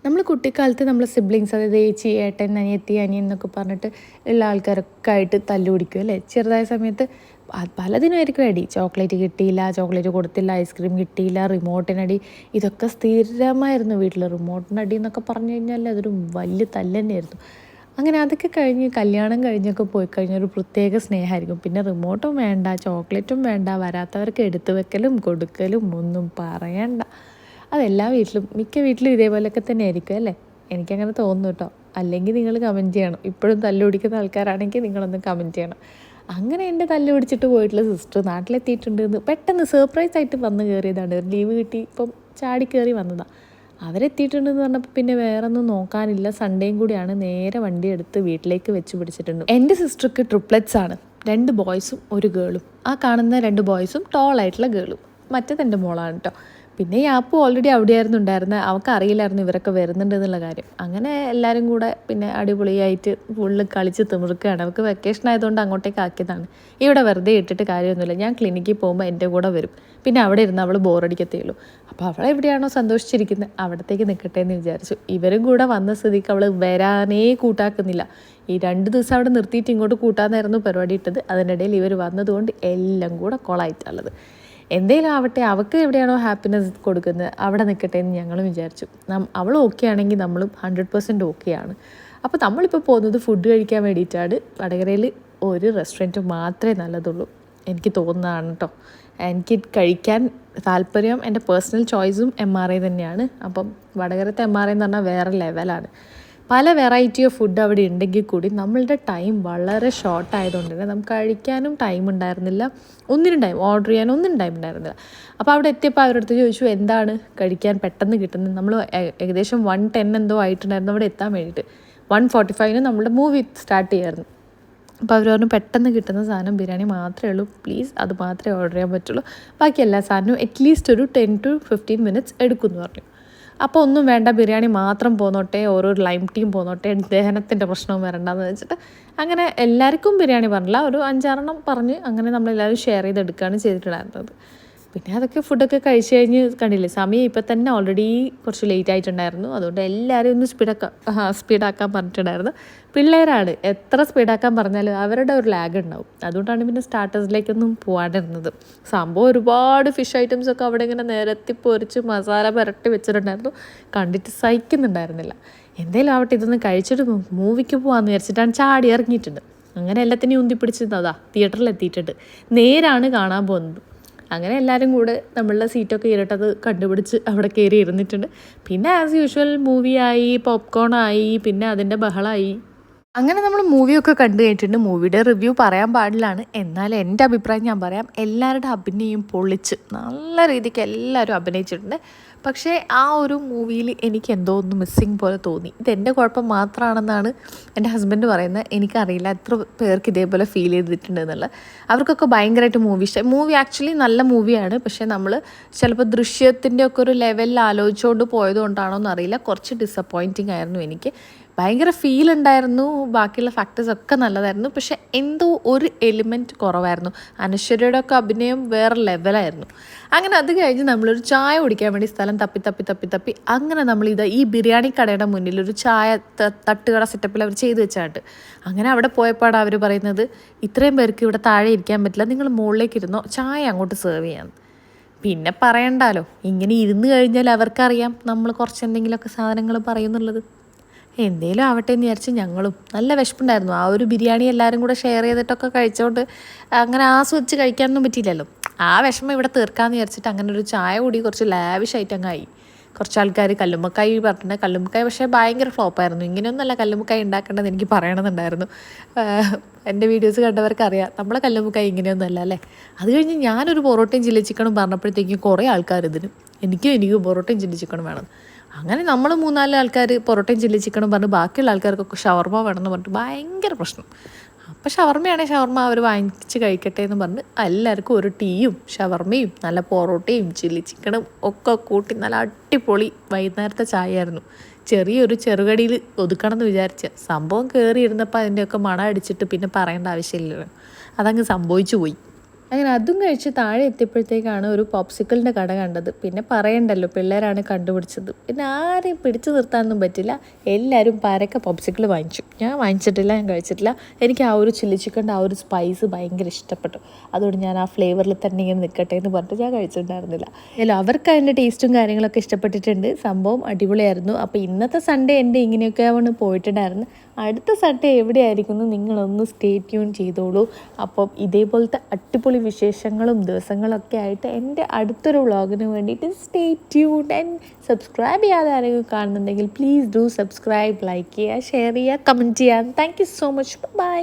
നമ്മൾ കുട്ടിക്കാലത്ത് നമ്മൾ സിബ്ലിങ്സ്, അതായത് ചേച്ചി, ഏട്ടൻ, അനിയത്തി, അനിയൻ എന്നൊക്കെ പറഞ്ഞിട്ട് ഉള്ള ആൾക്കാരൊക്കെ ആയിട്ട് തല്ലുപിടിക്കും അല്ലേ? ചെറുതായ സമയത്ത് പലതിനായിരിക്കും അടി. ചോക്ലേറ്റ് കിട്ടിയില്ല, ചോക്ലേറ്റ് കൊടുത്തില്ല, ഐസ്ക്രീം കിട്ടിയില്ല, റിമോട്ടിനടി. ഇതൊക്കെ സ്ഥിരമായിരുന്നു വീട്ടിൽ. റിമോട്ടിനടി എന്നൊക്കെ പറഞ്ഞു കഴിഞ്ഞാൽ അതൊരു വലിയ തല്ല് തന്നെയായിരുന്നു. അങ്ങനെ അതൊക്കെ കഴിഞ്ഞ് കല്യാണം കഴിഞ്ഞൊക്കെ പോയി കഴിഞ്ഞാൽ ഒരു പ്രത്യേക സ്നേഹമായിരിക്കും. പിന്നെ റിമോട്ടും വേണ്ട, ചോക്ലേറ്റും വേണ്ട, വരാത്തവർക്ക് എടുത്തു വെക്കലും കൊടുക്കലും ഒന്നും പറയണ്ട. അതെല്ലാ വീട്ടിലും, മിക്ക വീട്ടിലും ഇതേപോലെയൊക്കെ തന്നെ ആയിരിക്കും അല്ലേ? എനിക്കങ്ങനെ തോന്നുന്നു കേട്ടോ. അല്ലെങ്കിൽ നിങ്ങൾ കമൻറ്റ് ചെയ്യണം. ഇപ്പോഴും തല്ല് പിടിക്കുന്ന ആൾക്കാരാണെങ്കിൽ നിങ്ങളൊന്ന് കമൻറ്റ് ചെയ്യണം. അങ്ങനെ എൻ്റെ തല്ല് പിടിച്ചിട്ട് പോയിട്ടുള്ള സിസ്റ്റർ നാട്ടിലെത്തിയിട്ടുണ്ട് എന്ന് പെട്ടെന്ന് സർപ്രൈസ് ആയിട്ട് വന്ന് കയറിയതാണ്. ഒരു ലീവ് കിട്ടി ഇപ്പം ചാടി കയറി വന്നതാണ്. അവരെത്തിയിട്ടുണ്ടെന്ന് പറഞ്ഞപ്പോൾ പിന്നെ വേറെ ഒന്നും നോക്കാനില്ല. സൺഡേയും കൂടിയാണ്. നേരെ വണ്ടി എടുത്ത് വീട്ടിലേക്ക് വെച്ച് പിടിച്ചിട്ടുണ്ട്. എൻ്റെ സിസ്റ്റർക്ക് ട്രിപ്ലെറ്റ്സ് ആണ്. 2 ബോയ്സും 1 ഗേളും. ആ കാണുന്ന 2 ബോയ്സും ടോളായിട്ടുള്ള ഗേളും. മറ്റേത് എൻ്റെ മോളാണ് കേട്ടോ. പിന്നെ ഈ ആപ്പ് ഓൾറെഡി അവിടെയായിരുന്നു ഉണ്ടായിരുന്നത്. അവൾക്ക് അറിയില്ലായിരുന്നു ഇവരൊക്കെ വരുന്നുണ്ട് എന്നുള്ള കാര്യം. അങ്ങനെ എല്ലാവരും കൂടെ പിന്നെ അടിപൊളിയായിട്ട് ഫുള്ള് കളിച്ച് തിമിർക്കുകയാണ്. അവൾക്ക് വെക്കേഷൻ ആയതുകൊണ്ട് അങ്ങോട്ടേക്ക് ആക്കിയതാണ്. ഇവിടെ വെറുതെ ഇട്ടിട്ട് കാര്യമൊന്നുമില്ല. ഞാൻ ക്ലിനിക്കിൽ പോകുമ്പോൾ എൻ്റെ കൂടെ വരും. പിന്നെ അവിടെ ഇരുന്ന് അവൾ ബോറടിക്കത്തേ ഉള്ളൂ. അപ്പോൾ അവൾ എവിടെയാണോ സന്തോഷിച്ചിരിക്കുന്നത് അവിടത്തേക്ക് നിൽക്കട്ടെ എന്ന് വിചാരിച്ചു. ഇവരും കൂടെ വന്ന സ്ഥിതിക്ക് അവൾ വരാനേ കൂട്ടാക്കുന്നില്ല. ഈ 2 ദിവസം അവിടെ നിർത്തിയിട്ട് ഇങ്ങോട്ട് കൂട്ടാന്നായിരുന്നു പരിപാടി ഇട്ടത്. അതിനിടയിൽ ഇവർ വന്നതുകൊണ്ട് എല്ലാം കൂടെ കൊളായിട്ടുള്ളത്. എന്തേലും ആവട്ടെ, അവൾക്ക് എവിടെയാണോ ഹാപ്പിനെസ് കൊടുക്കുന്നത് അവിടെ നിൽക്കട്ടെ എന്ന് ഞങ്ങളും വിചാരിച്ചു. അവൾ ഓക്കെ ആണെങ്കിൽ നമ്മളും 100% ഓക്കെയാണ്. അപ്പോൾ നമ്മളിപ്പോൾ പോകുന്നത് ഫുഡ് കഴിക്കാൻ വേണ്ടിയിട്ടാണ്. വടകരയിൽ ഒരു റെസ്റ്റോറൻറ്റ് മാത്രമേ നല്ലതുള്ളൂ, എനിക്ക് തോന്നുന്നതാണ് കേട്ടോ. എനിക്ക് കഴിക്കാൻ താല്പര്യം, എൻ്റെ പേഴ്സണൽ ചോയ്സും MRI തന്നെയാണ്. അപ്പം വടകരത്തെ MRI എന്ന് പറഞ്ഞാൽ വേറെ ലെവലാണ്. പല വെറൈറ്റി ഓഫ് ഫുഡ് അവിടെ ഉണ്ടെങ്കിൽ കൂടി നമ്മളുടെ ടൈം വളരെ ഷോർട്ട് ആയതുകൊണ്ട് തന്നെ നമുക്ക് കഴിക്കാനും ടൈം ഉണ്ടായിരുന്നില്ല, ഒന്നിനും ടൈം ഓർഡർ ചെയ്യാനും ഒന്നിനും ടൈം ഉണ്ടായിരുന്നില്ല. അപ്പോൾ അവിടെ എത്തിയപ്പോൾ അവരുടെ അടുത്ത് ചോദിച്ചു എന്താണ് കഴിക്കാൻ പെട്ടെന്ന് കിട്ടുന്നത്. നമ്മൾ ഏകദേശം 1:10 എന്തോ ആയിട്ടുണ്ടായിരുന്നു അവിടെ എത്താൻ വേണ്ടിയിട്ട്. 1:45 നമ്മളുടെ മൂവി സ്റ്റാർട്ട് ചെയ്യായിരുന്നു. അപ്പോൾ അവർ പറഞ്ഞു പെട്ടെന്ന് കിട്ടുന്ന സാധനം ബിരിയാണി മാത്രമേ ഉള്ളൂ, പ്ലീസ് അത് മാത്രമേ ഓർഡർ ചെയ്യാൻ പറ്റുള്ളൂ, ബാക്കി എല്ലാ സാധനവും അറ്റ്ലീസ്റ്റ് ഒരു 10 to 15 minutes എടുക്കുമെന്ന് പറഞ്ഞു. അപ്പോൾ ഒന്നും വേണ്ട, ബിരിയാണി മാത്രം പോന്നോട്ടെ, ഓരോ ലൈം ടീം പോന്നോട്ടെ, ദഹനത്തിൻ്റെ പ്രശ്നവും വരണ്ടെന്ന് വെച്ചിട്ട് അങ്ങനെ എല്ലാവർക്കും ബിരിയാണി പറഞ്ഞില്ല, ഒരു 5-6 പറഞ്ഞ് അങ്ങനെ നമ്മളെല്ലാവരും ഷെയർ ചെയ്തെടുക്കുകയാണ് ചെയ്തിട്ടുണ്ടായിരുന്നത്. പിന്നെ അതൊക്കെ ഫുഡൊക്കെ കഴിച്ച് കഴിഞ്ഞ് കണ്ടില്ലേ, സമയം ഇപ്പം തന്നെ ഓൾറെഡി കുറച്ച് ലേറ്റ് ആയിട്ടുണ്ടായിരുന്നു. അതുകൊണ്ട് എല്ലാവരും ഒന്ന് സ്പീഡാക്കാൻ പറഞ്ഞിട്ടുണ്ടായിരുന്നു. പിള്ളേരാണ്, എത്ര സ്പീഡാക്കാൻ പറഞ്ഞാലും അവരുടെ ഒരു ലാഗ് ഉണ്ടാവും. അതുകൊണ്ടാണ് പിന്നെ സ്റ്റാർട്ടേഴ്സിലേക്കൊന്നും പോകാണ്ടിരുന്നത്. സംഭവം ഒരുപാട് ഫിഷ് ഐറ്റംസൊക്കെ അവിടെ ഇങ്ങനെ നിരത്തി പൊരിച്ച് മസാല പുരട്ടി വെച്ചിട്ടുണ്ടായിരുന്നു. കണ്ടിട്ട് സഹിക്കുന്നുണ്ടായിരുന്നില്ല. എന്തായാലും ആവട്ടെ, ഇതൊന്ന് കഴിച്ചിട്ട് മൂവിക്ക് പോകാമെന്ന് വിചാരിച്ചിട്ടാണ് ചാടി ഇറങ്ങിയിട്ടുണ്ട്. അങ്ങനെ എല്ലാത്തിനെയും ഉന്തിപ്പിടിച്ചതാ തിയേറ്ററിൽ എത്തിയിട്ടുണ്ട്. നേരാണ് കാണാൻ പോകുന്നത്. അങ്ങനെ എല്ലാവരും കൂടെ നമ്മളുടെ സീറ്റൊക്കെ ഇരട്ടത് കണ്ടുപിടിച്ച് അവിടെ കയറി ഇരുന്നിട്ടുണ്ട്. പിന്നെ ആസ് യൂഷ്വൽ മൂവിയായി, പോപ്കോണായി, പിന്നെ അതിൻ്റെ ബഹളമായി. അങ്ങനെ നമ്മൾ മൂവിയൊക്കെ കണ്ടു കഴിഞ്ഞിട്ടുണ്ട്. മൂവിയുടെ റിവ്യൂ പറയാൻ പാടില്ലാണ്, എന്നാൽ എൻ്റെ അഭിപ്രായം ഞാൻ പറയാം. എല്ലാവരുടെ അഭിനയം പൊളിച്ച് നല്ല രീതിക്ക് എല്ലാവരും അഭിനയിച്ചിട്ടുണ്ട്. പക്ഷേ ആ ഒരു മൂവിയിൽ എനിക്ക് എന്തോ ഒന്ന് മിസ്സിങ് പോലെ തോന്നി. ഇതെൻ്റെ കുഴപ്പം മാത്രമാണെന്നാണ് എൻ്റെ ഹസ്ബൻഡ് പറയുന്നത്. എനിക്കറിയില്ല എത്ര പേർക്ക് ഇതേപോലെ ഫീൽ ചെയ്തിട്ടുണ്ട് എന്നുള്ളത്. അവർക്കൊക്കെ ഭയങ്കരമായിട്ട് മൂവി ഇഷ്ടം. മൂവി ആക്ച്വലി നല്ല മൂവിയാണ്. പക്ഷേ നമ്മൾ ചിലപ്പോൾ ദൃശ്യത്തിൻ്റെ ഒക്കെ ഒരു ലെവലിൽ ആലോചിച്ചുകൊണ്ട് പോയതുകൊണ്ടാണോ എന്നറിയില്ല, കുറച്ച് ഡിസപ്പോയിൻറ്റിങ് ആയിരുന്നു എനിക്ക്. ഭയങ്കര ഫീൽ ഉണ്ടായിരുന്നു, ബാക്കിയുള്ള ഫാക്ടേഴ്സൊക്കെ നല്ലതായിരുന്നു. പക്ഷേ എന്തോ ഒരു എലിമെൻറ്റ് കുറവായിരുന്നു. അനശ്വരയുടെ ഒക്കെ അഭിനയം വേറെ ലെവലായിരുന്നു. അങ്ങനെ അത് കഴിഞ്ഞ് നമ്മളൊരു ചായ കുടിക്കാൻ വേണ്ടി സ്ഥലം തപ്പി അങ്ങനെ നമ്മളിത് ഈ ബിരിയാണി കടയുടെ മുന്നിൽ ഒരു ചായ തട്ടുകട സെറ്റപ്പിൽ അവർ ചെയ്തു വെച്ചാണ്ട്. അങ്ങനെ അവിടെ പോയപ്പോഴാണ് അവർ പറയുന്നത് ഇത്രയും പേർക്ക് ഇവിടെ താഴെ ഇരിക്കാൻ പറ്റില്ല, നിങ്ങൾ മുകളിലേക്ക് ഇരുന്നോ, ചായ അങ്ങോട്ട് സെർവ് ചെയ്യാമെന്ന്. പിന്നെ പറയണ്ടല്ലോ, ഇങ്ങനെ ഇരുന്ന് കഴിഞ്ഞാൽ അവർക്കറിയാം നമ്മൾ കുറച്ച് എന്തെങ്കിലുമൊക്കെ സാധനങ്ങൾ പറയുന്നുള്ളത്. എന്തേലും ആവട്ടെ എന്ന് വിചാരിച്ച് ഞങ്ങളും നല്ല വിശപ്പുണ്ടായിരുന്നു. ആ ഒരു ബിരിയാണി എല്ലാവരും കൂടെ ഷെയർ ചെയ്തിട്ടൊക്കെ കഴിച്ചുകൊണ്ട് അങ്ങനെ ആസ്വദിച്ച് കഴിക്കാനൊന്നും പറ്റിയില്ലല്ലോ. ആ വിഷമം ഇവിടെ തീർക്കാമെന്ന് വിചാരിച്ചിട്ട് അങ്ങനെ ഒരു ചായ കൂടി കുറച്ച് ലാവിഷായിട്ട് അങ്ങായി. കുറച്ച് ആൾക്കാർ കല്ലുമ്മക്കായി പറഞ്ഞിട്ടുണ്ട്. കല്ലുമ്മക്കായി പക്ഷേ ഭയങ്കര ഫ്ലോപ്പായിരുന്നു. ഇങ്ങനെയൊന്നുമല്ല കല്ലുമ്മക്കായി ഉണ്ടാക്കേണ്ടത് എനിക്ക് പറയണമെന്നുണ്ടായിരുന്നു. എൻ്റെ വീഡിയോസ് കണ്ടവർക്കറിയാം നമ്മളെ കല്ലുമ്മക്കായി ഇങ്ങനെയൊന്നുമല്ല അല്ലേ. അത് കഴിഞ്ഞ് ഞാനൊരു പൊറോട്ടയും ചില്ലി ചിക്കനും പറഞ്ഞപ്പോഴത്തേക്കും കുറേ ആൾക്കാർ എനിക്കും പൊറോട്ടയും ചില്ലി ചിക്കനും വേണം. അങ്ങനെ നമ്മൾ 3-4 ആൾക്കാർ പൊറോട്ടയും ചില്ലി ചിക്കനും പറഞ്ഞ് ബാക്കിയുള്ള ആൾക്കാർക്കൊക്കെ ഷവർമ വേണമെന്ന് പറഞ്ഞിട്ട് ഭയങ്കര പ്രശ്നം. അപ്പോൾ ഷവർമയാണെങ്കിൽ ഷവർമ അവർ വാങ്ങിച്ച് കഴിക്കട്ടെ എന്ന് പറഞ്ഞ് എല്ലാവർക്കും ഒരു ടീയും ഷവർമയും നല്ല പൊറോട്ടയും ചില്ലി ചിക്കനും ഒക്കെ കൂട്ടി നല്ല അടിപൊളി വൈകുന്നേരത്തെ ചായയായിരുന്നു. ചെറിയൊരു ചെറുകടിയിൽ ഒതുക്കണമെന്ന് വിചാരിച്ച സംഭവം കയറി ഇരുന്നപ്പോൾ അതിൻ്റെയൊക്കെ മണം അടിച്ചിട്ട് പിന്നെ പറയേണ്ട ആവശ്യമില്ലല്ലോ, അതങ്ങ് സംഭവിച്ചു പോയി. അങ്ങനെ അതും കഴിച്ച് താഴെ എത്തിയപ്പോഴത്തേക്കാണ് ഒരു പോപ്സിക്കിളിൻ്റെ കട കണ്ടത്. പിന്നെ പറയണ്ടല്ലോ, പിള്ളേരാണ് കണ്ടുപിടിച്ചത്. പിന്നെ ആരെയും പിടിച്ചു നിർത്താനൊന്നും പറ്റില്ല. എല്ലാവരും പരക്കെ പോപ്സിക്കിൾ വാങ്ങിച്ചു. ഞാൻ വാങ്ങിച്ചിട്ടില്ല, ഞാൻ കഴിച്ചിട്ടില്ല. എനിക്ക് ആ ഒരു ചില്ലി ചിക്കൻ്റെ ആ ഒരു സ്പൈസ് ഭയങ്കര ഇഷ്ടപ്പെട്ടു. അതുകൊണ്ട് ഞാൻ ആ ഫ്ലേവറിൽ തന്നെ ഇങ്ങനെ നിൽക്കട്ടെ എന്ന് പറഞ്ഞിട്ട് ഞാൻ കഴിച്ചിട്ടുണ്ടായിരുന്നില്ല. അല്ല, അവർക്ക് അതിൻ്റെ ടേസ്റ്റും കാര്യങ്ങളൊക്കെ ഇഷ്ടപ്പെട്ടിട്ടുണ്ട്. സംഭവം അടിപൊളിയായിരുന്നു. അപ്പോൾ ഇന്നത്തെ സൺഡേ എൻ്റെ ഇങ്ങനെയൊക്കെയാണ് പോയിട്ടുണ്ടായിരുന്നു. അടുത്ത സൺഡേ എവിടെയായിരിക്കുന്നു നിങ്ങളൊന്ന് സ്റ്റേ ട്യൂൺ ചെയ്തോളൂ. അപ്പം ഇതേപോലത്തെ അടിപൊളി വിശേഷങ്ങളും ദിവസങ്ങളൊക്കെ ആയിട്ട് എൻ്റെ അടുത്തൊരു വ്ളോഗിന് വേണ്ടിയിട്ട് സ്റ്റേ ട്യൂൺ. ആൻഡ് സബ്സ്ക്രൈബ് ചെയ്യാതെ ആരെങ്കിലും കാണുന്നുണ്ടെങ്കിൽ പ്ലീസ് ഡു സബ്സ്ക്രൈബ്, ലൈക്ക് ചെയ്യുക, ഷെയർ ചെയ്യുക, കമൻറ്റ് ചെയ്യുക. Thank you so much. By.